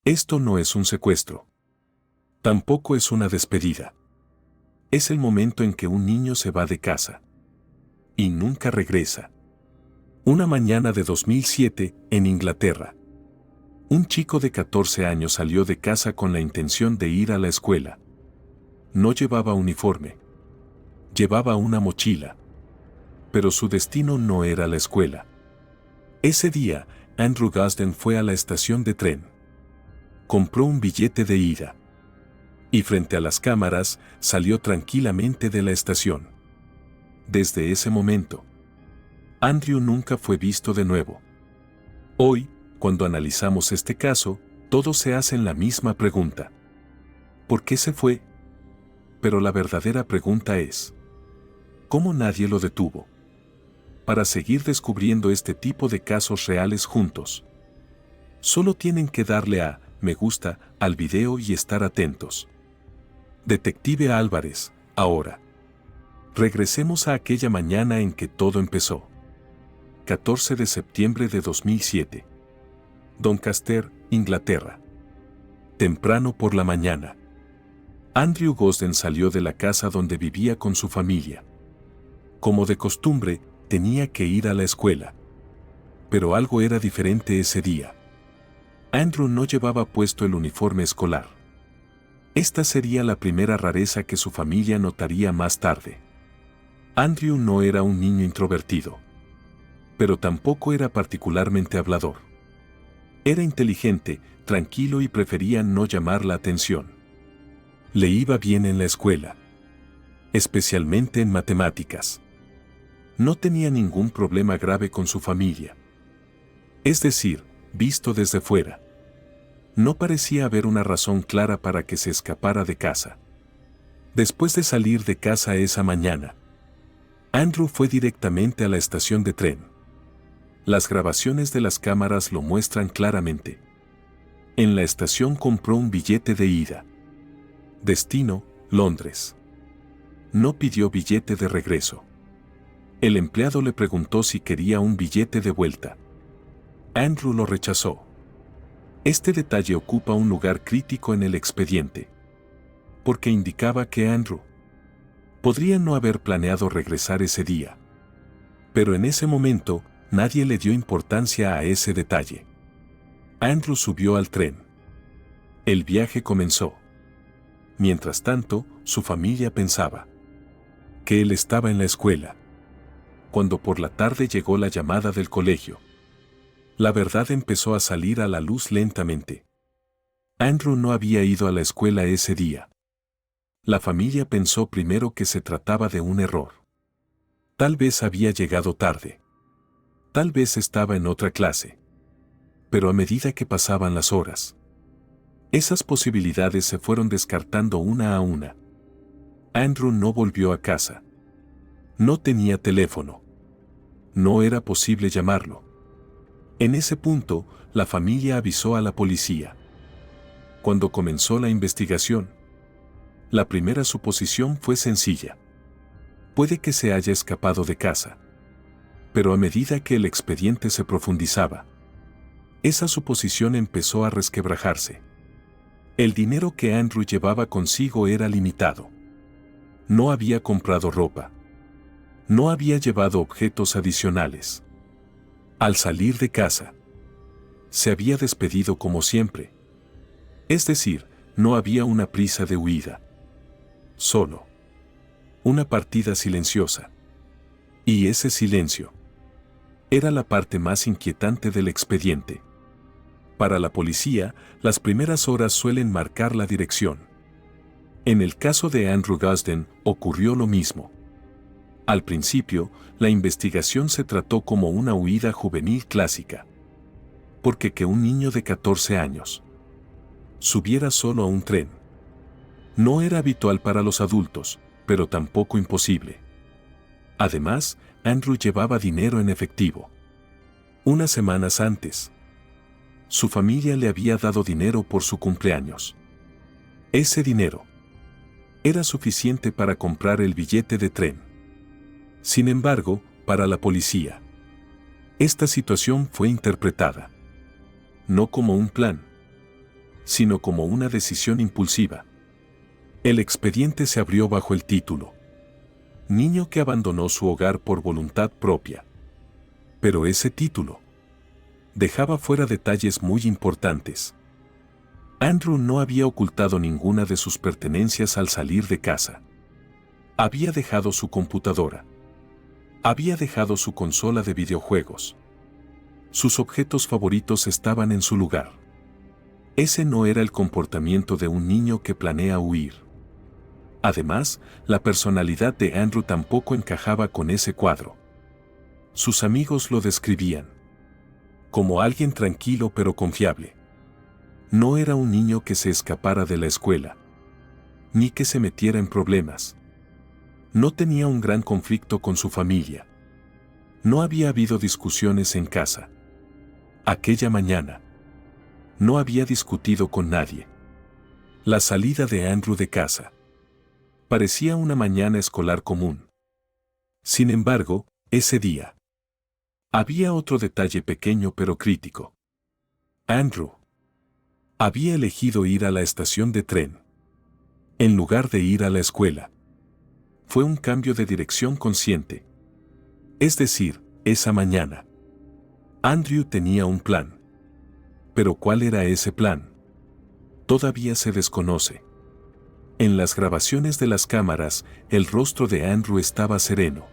Esto no es un secuestro. Tampoco es una despedida. Es el momento en que un niño se va de casa. Y nunca regresa. Una mañana de 2007, en Inglaterra. Un chico de 14 años salió de casa con la intención de ir a la escuela. No llevaba uniforme. Llevaba una mochila. Pero su destino no era la escuela. Ese día, Andrew Gosden fue a la estación de tren. Compró un billete de ida. Y frente a las cámaras, salió tranquilamente de la estación. Desde ese momento, Andrew nunca fue visto de nuevo. Hoy, cuando analizamos este caso, todos se hacen la misma pregunta. ¿Por qué se fue? Pero la verdadera pregunta es, ¿cómo nadie lo detuvo? Para seguir descubriendo este tipo de casos reales juntos, solo tienen que darle a me gusta al video y estar atentos. Detective Álvarez, ahora. Regresemos a aquella mañana en que todo empezó. 14 de septiembre de 2007. Doncaster, Inglaterra. Temprano por la mañana. Andrew Gosden salió de la casa donde vivía con su familia. Como de costumbre, tenía que ir a la escuela. Pero algo era diferente ese día. Andrew no llevaba puesto el uniforme escolar. Esta sería la primera rareza que su familia notaría más tarde. Andrew no era un niño introvertido. Pero tampoco era particularmente hablador. Era inteligente, tranquilo y prefería no llamar la atención. Le iba bien en la escuela. Especialmente en matemáticas. No tenía ningún problema grave con su familia. Es decir, visto desde fuera. No parecía haber una razón clara para que se escapara de casa. Después de salir de casa esa mañana, Andrew fue directamente a la estación de tren. Las grabaciones de las cámaras lo muestran claramente. En la estación compró un billete de ida. Destino, Londres. No pidió billete de regreso. El empleado le preguntó si quería un billete de vuelta. Andrew lo rechazó. Este detalle ocupa un lugar crítico en el expediente, porque indicaba que Andrew podría no haber planeado regresar ese día. Pero en ese momento, nadie le dio importancia a ese detalle. Andrew subió al tren. El viaje comenzó. Mientras tanto, su familia pensaba que él estaba en la escuela. Cuando por la tarde llegó la llamada del colegio, la verdad empezó a salir a la luz lentamente. Andrew no había ido a la escuela ese día. La familia pensó primero que se trataba de un error. Tal vez había llegado tarde. Tal vez estaba en otra clase. Pero a medida que pasaban las horas, esas posibilidades se fueron descartando una a una. Andrew no volvió a casa. No tenía teléfono. No era posible llamarlo. En ese punto, la familia avisó a la policía. Cuando comenzó la investigación, la primera suposición fue sencilla. Puede que se haya escapado de casa. Pero a medida que el expediente se profundizaba, esa suposición empezó a resquebrajarse. El dinero que Andrew llevaba consigo era limitado. No había comprado ropa. No había llevado objetos adicionales. Al salir de casa, se había despedido como siempre. Es decir, no había una prisa de huida. Solo una partida silenciosa. Y ese silencio era la parte más inquietante del expediente. Para la policía, las primeras horas suelen marcar la dirección. En el caso de Andrew Gosden, ocurrió lo mismo. Al principio, la investigación se trató como una huida juvenil clásica. Porque que un niño de 14 años subiera solo a un tren no era habitual para los adultos, pero tampoco imposible. Además, Andrew llevaba dinero en efectivo. Unas semanas antes, su familia le había dado dinero por su cumpleaños. Ese dinero era suficiente para comprar el billete de tren. Sin embargo, para la policía, esta situación fue interpretada no como un plan, sino como una decisión impulsiva. El expediente se abrió bajo el título Niño que abandonó su hogar por voluntad propia. Pero ese título dejaba fuera detalles muy importantes. Andrew no había ocultado ninguna de sus pertenencias al salir de casa. Había dejado su computadora. Había dejado su consola de videojuegos. Sus objetos favoritos estaban en su lugar. Ese no era el comportamiento de un niño que planea huir. Además, la personalidad de Andrew tampoco encajaba con ese cuadro. Sus amigos lo describían como alguien tranquilo pero confiable. No era un niño que se escapara de la escuela, ni que se metiera en problemas. No tenía un gran conflicto con su familia. No había habido discusiones en casa. Aquella mañana no había discutido con nadie. La salida de Andrew de casa parecía una mañana escolar común. Sin embargo, ese día había otro detalle pequeño pero crítico. Andrew había elegido ir a la estación de tren en lugar de ir a la escuela. Fue un cambio de dirección consciente. Es decir, esa mañana Andrew tenía un plan. Pero ¿cuál era ese plan? Todavía se desconoce. En las grabaciones de las cámaras, el rostro de Andrew estaba sereno.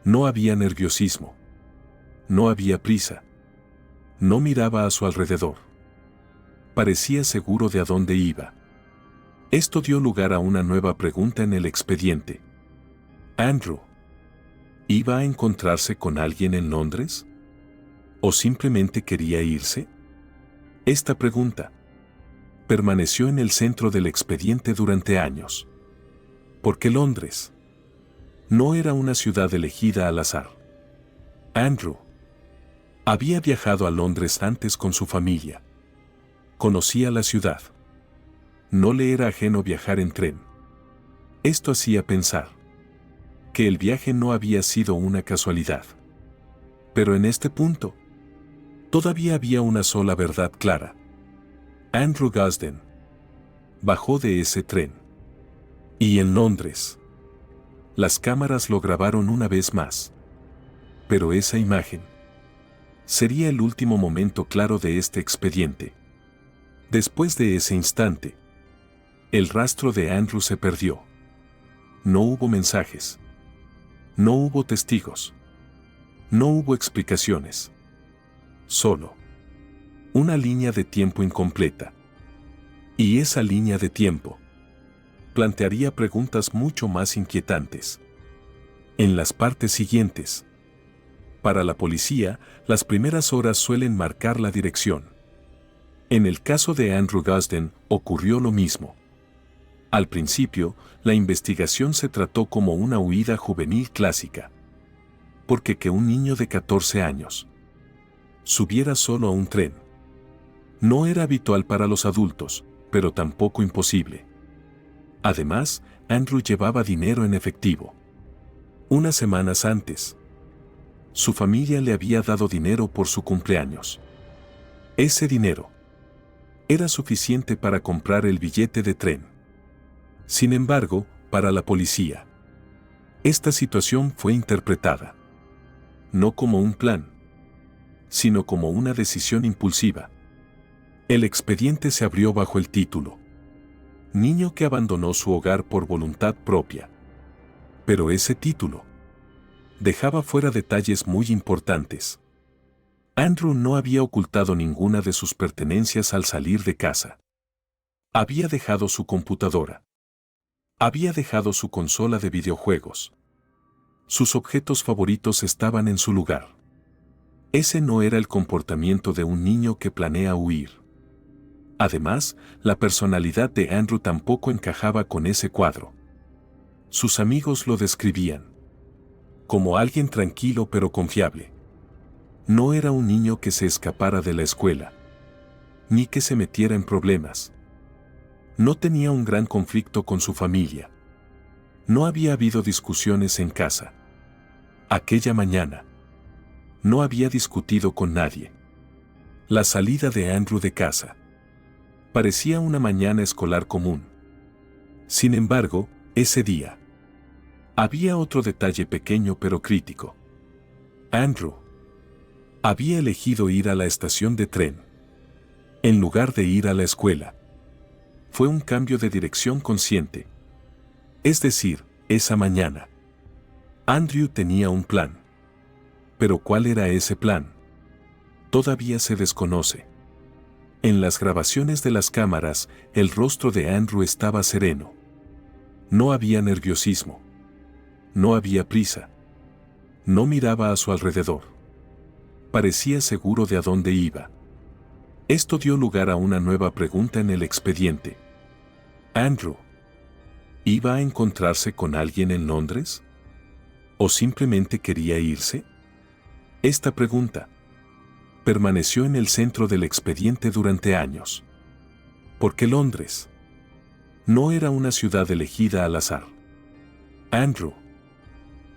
No había nerviosismo. No había prisa. No miraba a su alrededor. Parecía seguro de a dónde iba. Esto dio lugar a una nueva pregunta en el expediente. ¿Andrew iba a encontrarse con alguien en Londres? ¿O simplemente quería irse? Esta pregunta permaneció en el centro del expediente durante años. ¿Por qué Londres? No era una ciudad elegida al azar. Andrew había viajado a Londres antes con su familia. Conocía la ciudad. No le era ajeno viajar en tren. Esto hacía pensar que el viaje no había sido una casualidad. Pero en este punto, todavía había una sola verdad clara. Andrew Gosden bajó de ese tren. Y en Londres, las cámaras lo grabaron una vez más. Pero esa imagen sería el último momento claro de este expediente. Después de ese instante, el rastro de Andrew se perdió. No hubo mensajes. No hubo testigos. No hubo explicaciones. Solo una línea de tiempo incompleta. Y esa línea de tiempo plantearía preguntas mucho más inquietantes. En las partes siguientes, para la policía, las primeras horas suelen marcar la dirección. En el caso de Andrew Gosden ocurrió lo mismo. Al principio, la investigación se trató como una huida juvenil clásica. Porque que un niño de 14 años subiera solo a un tren no era habitual para los adultos, pero tampoco imposible. Además, Andrew llevaba dinero en efectivo. Unas semanas antes, su familia le había dado dinero por su cumpleaños. Ese dinero era suficiente para comprar el billete de tren. Sin embargo, para la policía, esta situación fue interpretada no como un plan, sino como una decisión impulsiva. El expediente se abrió bajo el título Niño que abandonó su hogar por voluntad propia. Pero ese título dejaba fuera detalles muy importantes. Andrew no había ocultado ninguna de sus pertenencias al salir de casa. Había dejado su computadora. Había dejado su consola de videojuegos. Sus objetos favoritos estaban en su lugar. Ese no era el comportamiento de un niño que planea huir. Además, la personalidad de Andrew tampoco encajaba con ese cuadro. Sus amigos lo describían como alguien tranquilo pero confiable. No era un niño que se escapara de la escuela, ni que se metiera en problemas. No tenía un gran conflicto con su familia. No había habido discusiones en casa. Aquella mañana no había discutido con nadie. La salida de Andrew de casa Parecía una mañana escolar común. Sin embargo, ese día había otro detalle pequeño pero crítico. Andrew había elegido ir a la estación de tren en lugar de ir a la escuela. Fue un cambio de dirección consciente. Es decir, esa mañana, Andrew tenía un plan. Pero ¿cuál era ese plan? Todavía se desconoce. En las grabaciones de las cámaras, el rostro de Andrew estaba sereno. No había nerviosismo. No había prisa. No miraba a su alrededor. Parecía seguro de a dónde iba. Esto dio lugar a una nueva pregunta en el expediente. ¿Andrew iba a encontrarse con alguien en Londres? ¿O simplemente quería irse? Esta pregunta permaneció en el centro del expediente durante años. ¿Por qué Londres? No era una ciudad elegida al azar. Andrew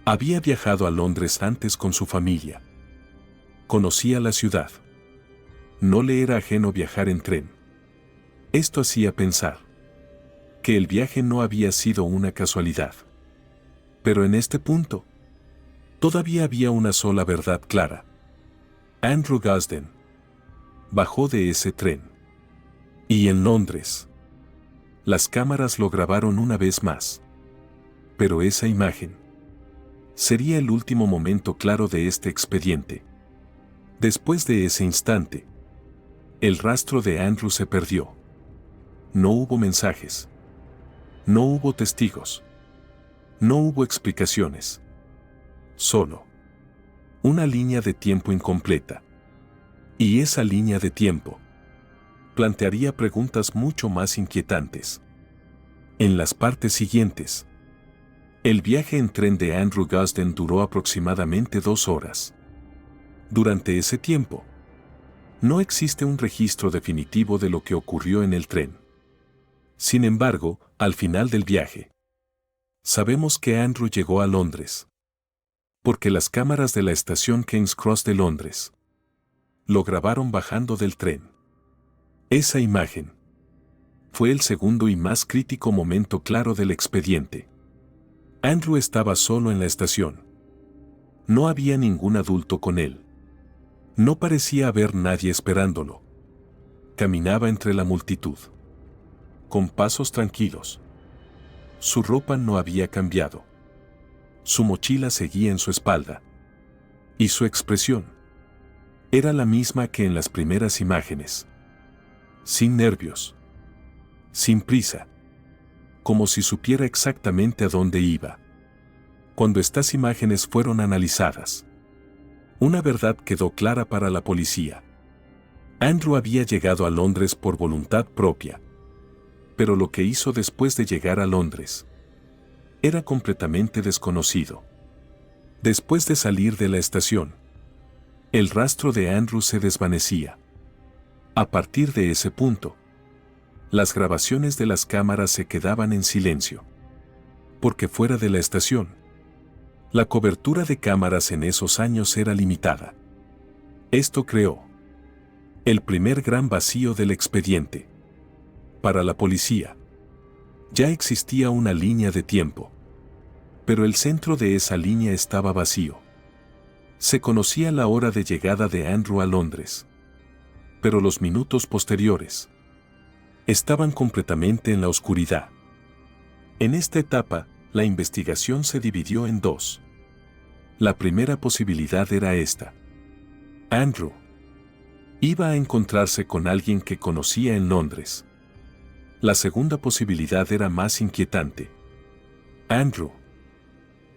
había viajado a Londres antes con su familia. Conocía la ciudad. No le era ajeno viajar en tren. Esto hacía pensar que el viaje no había sido una casualidad. Pero en este punto, todavía había una sola verdad clara. Andrew Gosden bajó de ese tren. Y en Londres, las cámaras lo grabaron una vez más. Pero esa imagen sería el último momento claro de este expediente. Después de ese instante, el rastro de Andrew se perdió. No hubo mensajes. No hubo testigos. No hubo explicaciones. Solo una línea de tiempo incompleta. Y esa línea de tiempo plantearía preguntas mucho más inquietantes. En las partes siguientes, el viaje en tren de Andrew Gosden duró aproximadamente 2 horas. Durante ese tiempo, no existe un registro definitivo de lo que ocurrió en el tren. Sin embargo, al final del viaje, sabemos que Andrew llegó a Londres, porque las cámaras de la estación King's Cross de Londres lo grabaron bajando del tren. Esa imagen fue el segundo y más crítico momento claro del expediente. Andrew estaba solo en la estación. No había ningún adulto con él. No parecía haber nadie esperándolo. Caminaba entre la multitud, con pasos tranquilos. Su ropa no había cambiado. Su mochila seguía en su espalda. Y su expresión era la misma que en las primeras imágenes. Sin nervios. Sin prisa. Como si supiera exactamente a dónde iba. Cuando estas imágenes fueron analizadas, una verdad quedó clara para la policía. Andrew había llegado a Londres por voluntad propia. Pero lo que hizo después de llegar a Londres era completamente desconocido. Después de salir de la estación, el rastro de Andrew se desvanecía. A partir de ese punto, las grabaciones de las cámaras se quedaban en silencio. Porque fuera de la estación, la cobertura de cámaras en esos años era limitada. Esto creó el primer gran vacío del expediente. Para la policía, ya existía una línea de tiempo. Pero el centro de esa línea estaba vacío. Se conocía la hora de llegada de Andrew a Londres. Pero los minutos posteriores estaban completamente en la oscuridad. En esta etapa, la investigación se dividió en 2. La primera posibilidad era esta. Andrew iba a encontrarse con alguien que conocía en Londres. La segunda posibilidad era más inquietante. Andrew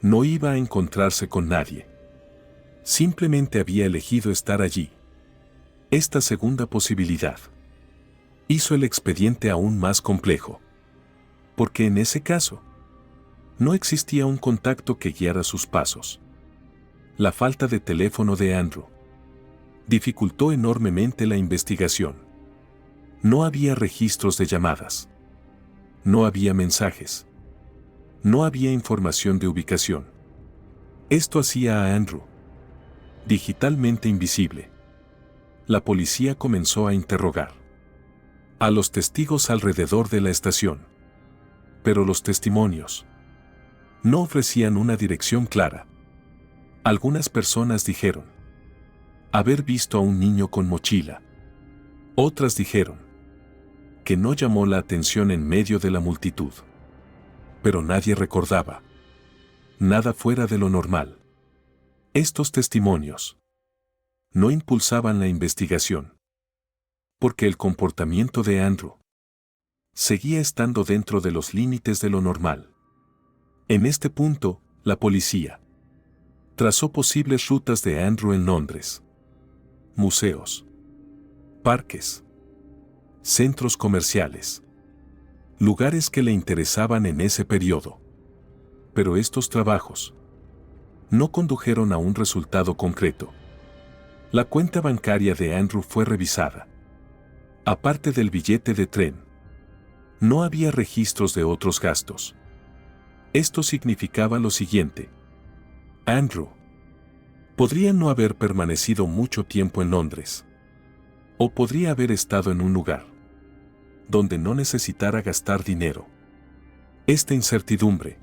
no iba a encontrarse con nadie. Simplemente había elegido estar allí. Esta segunda posibilidad hizo el expediente aún más complejo. Porque en ese caso, no existía un contacto que guiara sus pasos. La falta de teléfono de Andrew dificultó enormemente la investigación. No había registros de llamadas. No había mensajes. No había información de ubicación. Esto hacía a Andrew digitalmente invisible. La policía comenzó a interrogar a los testigos alrededor de la estación. Pero los testimonios no ofrecían una dirección clara. Algunas personas dijeron haber visto a un niño con mochila. Otras dijeron que no llamó la atención en medio de la multitud. Pero nadie recordaba nada fuera de lo normal. Estos testimonios no impulsaban la investigación, porque el comportamiento de Andrew seguía estando dentro de los límites de lo normal. En este punto, la policía trazó posibles rutas de Andrew en Londres: museos, parques, centros comerciales, lugares que le interesaban en ese periodo. Pero estos trabajos no condujeron a un resultado concreto. La cuenta bancaria de Andrew fue revisada. Aparte del billete de tren, no había registros de otros gastos. Esto significaba lo siguiente: Andrew podría no haber permanecido mucho tiempo en Londres, o podría haber estado en un lugar donde no necesitara gastar dinero. Esta incertidumbre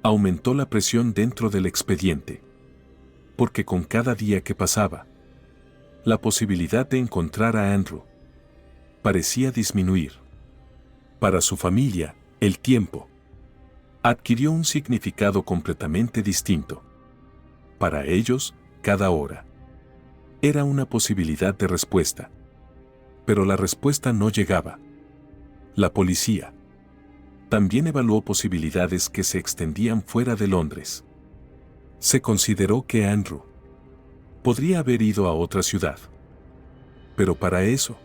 aumentó la presión dentro del expediente, porque con cada día que pasaba, la posibilidad de encontrar a Andrew parecía disminuir. Para su familia, el tiempo adquirió un significado completamente distinto. Para ellos, cada hora era una posibilidad de respuesta. Pero la respuesta no llegaba. La policía también evaluó posibilidades que se extendían fuera de Londres. Se consideró que Andrew podría haber ido a otra ciudad. Pero para eso,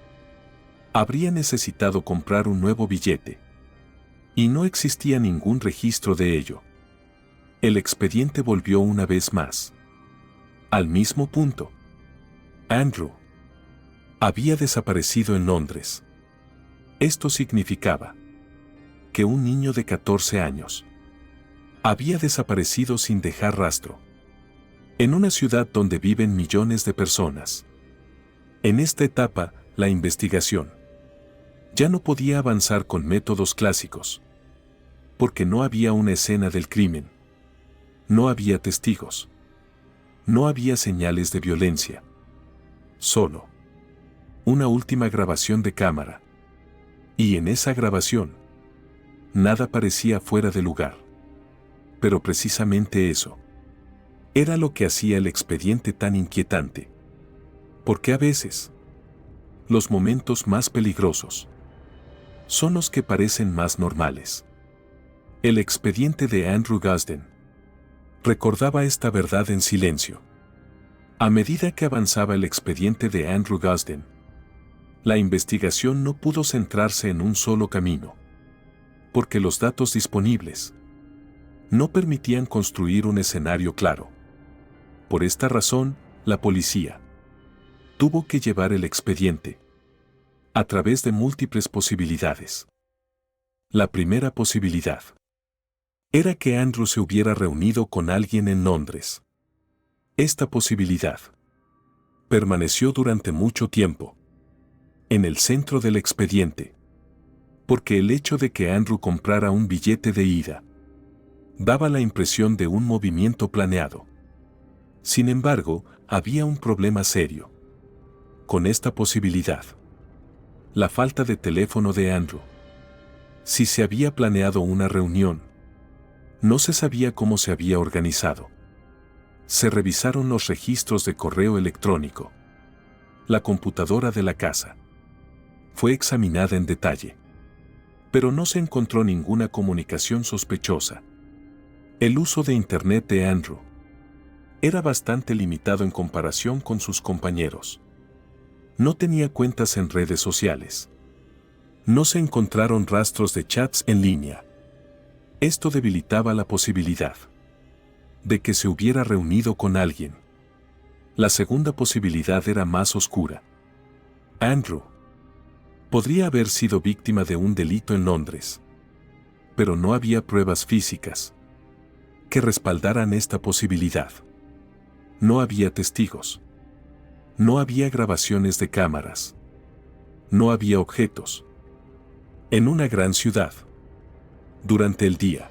habría necesitado comprar un nuevo billete. Y no existía ningún registro de ello. El expediente volvió una vez más al mismo punto. Andrew había desaparecido en Londres. Esto significaba que un niño de 14 años había desaparecido sin dejar rastro, en una ciudad donde viven millones de personas. En esta etapa, la investigación ya no podía avanzar con métodos clásicos, porque no había una escena del crimen, no había testigos, no había señales de violencia, solo una última grabación de cámara. Y en esa grabación, nada parecía fuera de lugar. Pero precisamente eso era lo que hacía el expediente tan inquietante. Porque a veces, los momentos más peligrosos son los que parecen más normales. El expediente de Andrew Guzden recordaba esta verdad en silencio. A medida que avanzaba el expediente de Andrew Guzden, la investigación no pudo centrarse en un solo camino, porque los datos disponibles no permitían construir un escenario claro. Por esta razón, la policía tuvo que llevar el expediente a través de múltiples posibilidades. La primera posibilidad era que Andrew se hubiera reunido con alguien en Londres. Esta posibilidad permaneció durante mucho tiempo en el centro del expediente, porque el hecho de que Andrew comprara un billete de ida daba la impresión de un movimiento planeado. Sin embargo, había un problema serio con esta posibilidad: la falta de teléfono de Andrew. Si se había planeado una reunión, no se sabía cómo se había organizado. Se revisaron los registros de correo electrónico. La computadora de la casa fue examinada en detalle, pero no se encontró ninguna comunicación sospechosa. El uso de Internet de Andrew era bastante limitado en comparación con sus compañeros. No tenía cuentas en redes sociales. No se encontraron rastros de chats en línea. Esto debilitaba la posibilidad de que se hubiera reunido con alguien. La segunda posibilidad era más oscura. Andrew podría haber sido víctima de un delito en Londres, pero no había pruebas físicas que respaldaran esta posibilidad. No había testigos. No había grabaciones de cámaras. No había objetos. En una gran ciudad. Durante el día.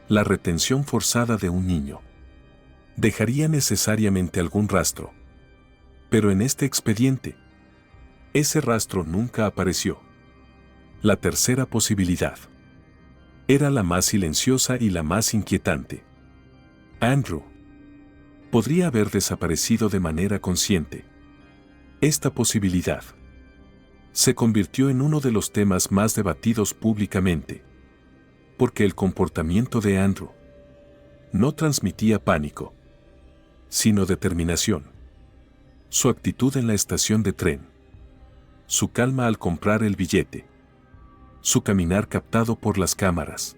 La retención forzada de un niño dejaría necesariamente algún rastro. Pero en este expediente, ese rastro nunca apareció. La tercera posibilidad era la más silenciosa y la más inquietante. Andrew podría haber desaparecido de manera consciente. Esta posibilidad se convirtió en uno de los temas más debatidos públicamente, porque el comportamiento de Andrew no transmitía pánico, sino determinación. Su actitud en la estación de tren, su calma al comprar el billete, su caminar captado por las cámaras.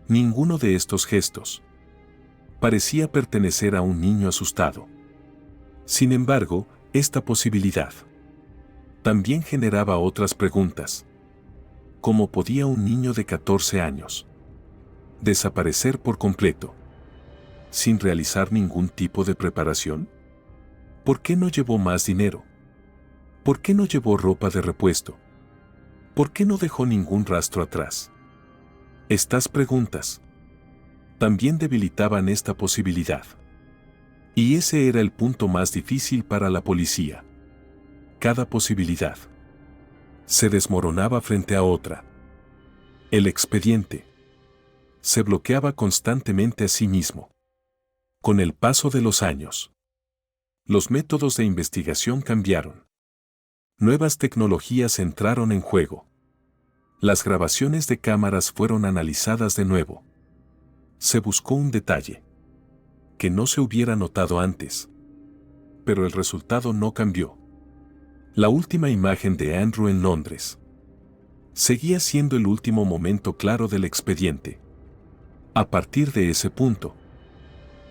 Ninguno de estos gestos parecía pertenecer a un niño asustado. Sin embargo, esta posibilidad también generaba otras preguntas. ¿Cómo podía un niño de 14 años desaparecer por completo, sin realizar ningún tipo de preparación? ¿Por qué no llevó más dinero? ¿Por qué no llevó ropa de repuesto? ¿Por qué no dejó ningún rastro atrás? Estas preguntas también debilitaban esta posibilidad. Y ese era el punto más difícil para la policía. Cada posibilidad se desmoronaba frente a otra. El expediente se bloqueaba constantemente a sí mismo. Con el paso de los años, los métodos de investigación cambiaron. Nuevas tecnologías entraron en juego. Las grabaciones de cámaras fueron analizadas de nuevo. Se buscó un detalle que no se hubiera notado antes. Pero el resultado no cambió. La última imagen de Andrew en Londres seguía siendo el último momento claro del expediente. A partir de ese punto,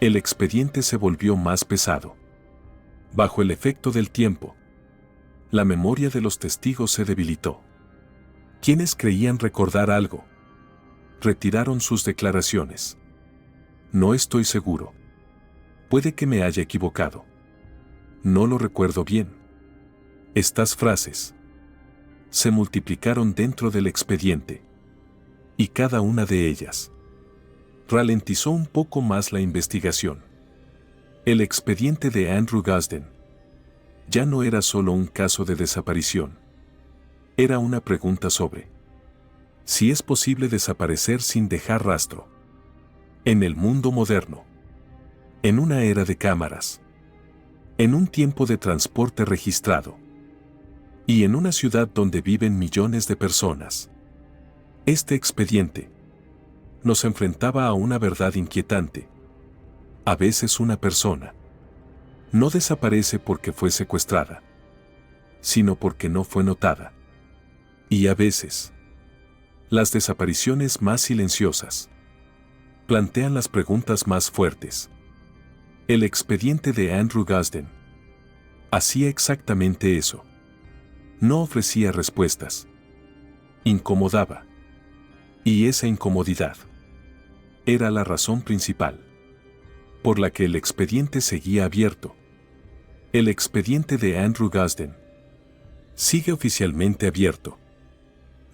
el expediente se volvió más pesado. Bajo el efecto del tiempo, la memoria de los testigos se debilitó. Quienes creían recordar algo retiraron sus declaraciones. No estoy seguro. Puede que me haya equivocado. No lo recuerdo bien. Estas frases se multiplicaron dentro del expediente, y cada una de ellas ralentizó un poco más la investigación. El expediente de Andrew Guzden ya no era solo un caso de desaparición. Era una pregunta sobre si es posible desaparecer sin dejar rastro. En el mundo moderno, en una era de cámaras, en un tiempo de transporte registrado, y en una ciudad donde viven millones de personas, este expediente nos enfrentaba a una verdad inquietante. A veces una persona no desaparece porque fue secuestrada, sino porque no fue notada. Y a veces, las desapariciones más silenciosas plantean las preguntas más fuertes. El expediente de Andrew Guzden hacía exactamente eso. No ofrecía respuestas. Incomodaba. Y esa incomodidad era la razón principal por la que el expediente seguía abierto. El expediente de Andrew Guzden sigue oficialmente abierto.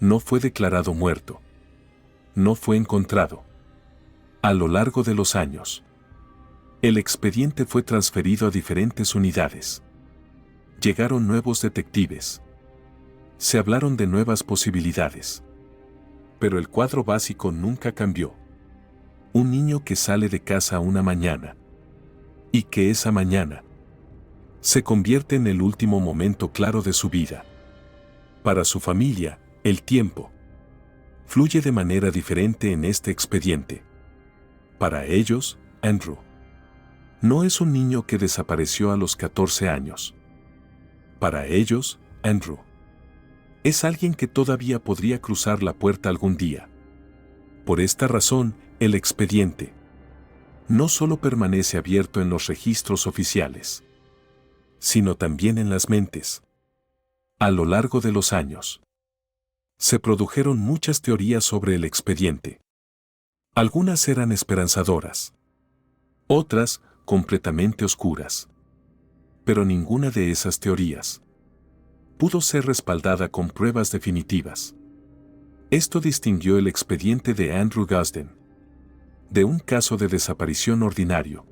No fue declarado muerto. No fue encontrado. A lo largo de los años, el expediente fue transferido a diferentes unidades. Llegaron nuevos detectives. Se hablaron de nuevas posibilidades. Pero el cuadro básico nunca cambió. Un niño que sale de casa una mañana. Y que esa mañana se convierte en el último momento claro de su vida. Para su familia, el tiempo fluye de manera diferente en este expediente. Para ellos, Andrew no es un niño que desapareció a los 14 años. Para ellos, Andrew es alguien que todavía podría cruzar la puerta algún día. Por esta razón, el expediente no solo permanece abierto en los registros oficiales, sino también en las mentes. A lo largo de los años, se produjeron muchas teorías sobre el expediente. Algunas eran esperanzadoras, otras completamente oscuras. Pero ninguna de esas teorías pudo ser respaldada con pruebas definitivas. Esto distinguió el expediente de Andrew Guzden de un caso de desaparición ordinario,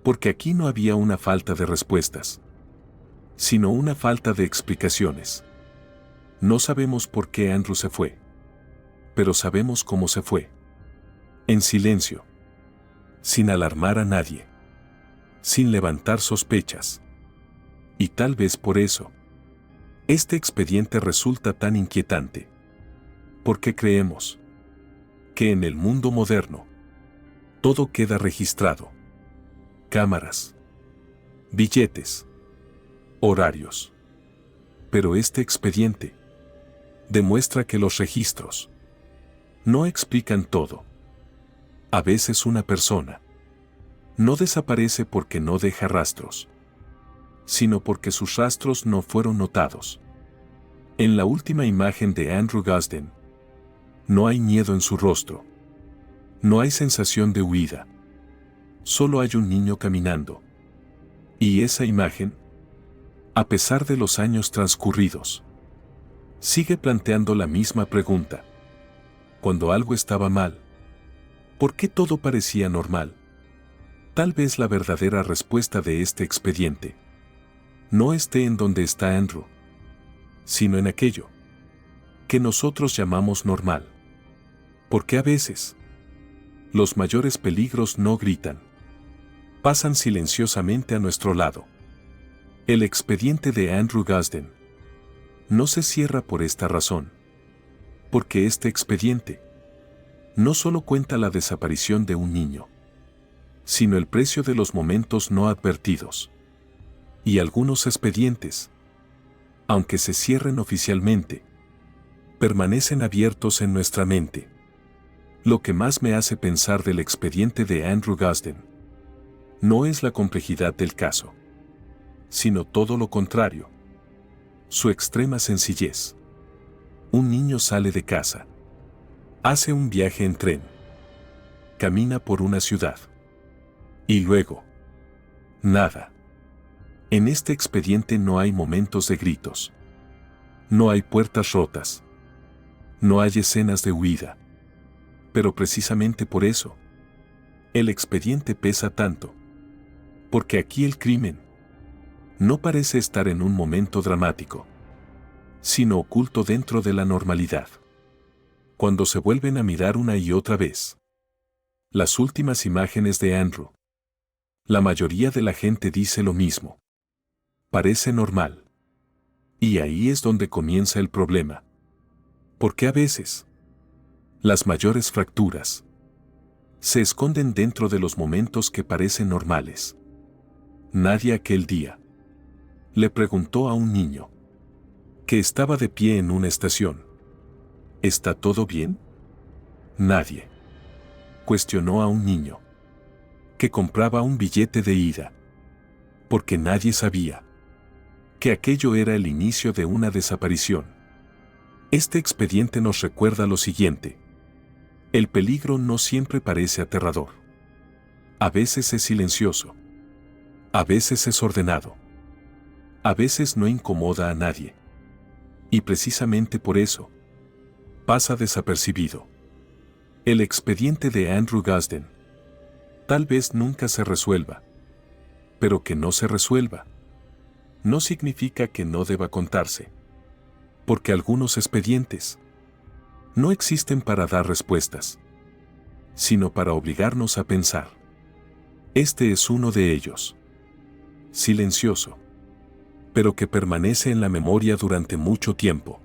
porque aquí no había una falta de respuestas, sino una falta de explicaciones. No sabemos por qué Andrew se fue, pero sabemos cómo se fue. En silencio, sin alarmar a nadie, sin levantar sospechas. Y tal vez por eso, este expediente resulta tan inquietante, porque creemos que en el mundo moderno, todo queda registrado. Cámaras, billetes, horarios. Pero este expediente demuestra que los registros no explican todo. A veces una persona no desaparece porque no deja rastros, sino porque sus rastros no fueron notados. En la última imagen de Andrew Guzden, no hay miedo en su rostro. No hay sensación de huida. Solo hay un niño caminando. Y esa imagen, a pesar de los años transcurridos, sigue planteando la misma pregunta. Cuando algo estaba mal, ¿por qué todo parecía normal? Tal vez la verdadera respuesta de este expediente no esté en donde está Andrew, sino en aquello que nosotros llamamos normal. Porque a veces, los mayores peligros no gritan. Pasan silenciosamente a nuestro lado. El expediente de Andrew Guzden no se cierra por esta razón. Porque este expediente no solo cuenta la desaparición de un niño, sino el precio de los momentos no advertidos. Y algunos expedientes, aunque se cierren oficialmente, permanecen abiertos en nuestra mente. Lo que más me hace pensar del expediente de Andrew Guzden no es la complejidad del caso, sino todo lo contrario. Su extrema sencillez. Un niño sale de casa, hace un viaje en tren, camina por una ciudad, y luego, nada. En este expediente no hay momentos de gritos, no hay puertas rotas, no hay escenas de huida. Pero precisamente por eso, el expediente pesa tanto. Porque aquí el crimen no parece estar en un momento dramático, sino oculto dentro de la normalidad. Cuando se vuelven a mirar una y otra vez las últimas imágenes de Andrew, la mayoría de la gente dice lo mismo. Parece normal. Y ahí es donde comienza el problema. Porque a veces, las mayores fracturas se esconden dentro de los momentos que parecen normales. Nadie aquel día le preguntó a un niño que estaba de pie en una estación: ¿está todo bien? Nadie cuestionó a un niño que compraba un billete de ida, porque nadie sabía que aquello era el inicio de una desaparición. Este expediente nos recuerda lo siguiente. El peligro no siempre parece aterrador. A veces es silencioso. A veces es ordenado. A veces no incomoda a nadie. Y precisamente por eso, pasa desapercibido. El expediente de Andrew Guzden tal vez nunca se resuelva. Pero que no se resuelva no significa que no deba contarse. Porque algunos expedientes no existen para dar respuestas, sino para obligarnos a pensar. Este es uno de ellos. Silencioso, pero que permanece en la memoria durante mucho tiempo.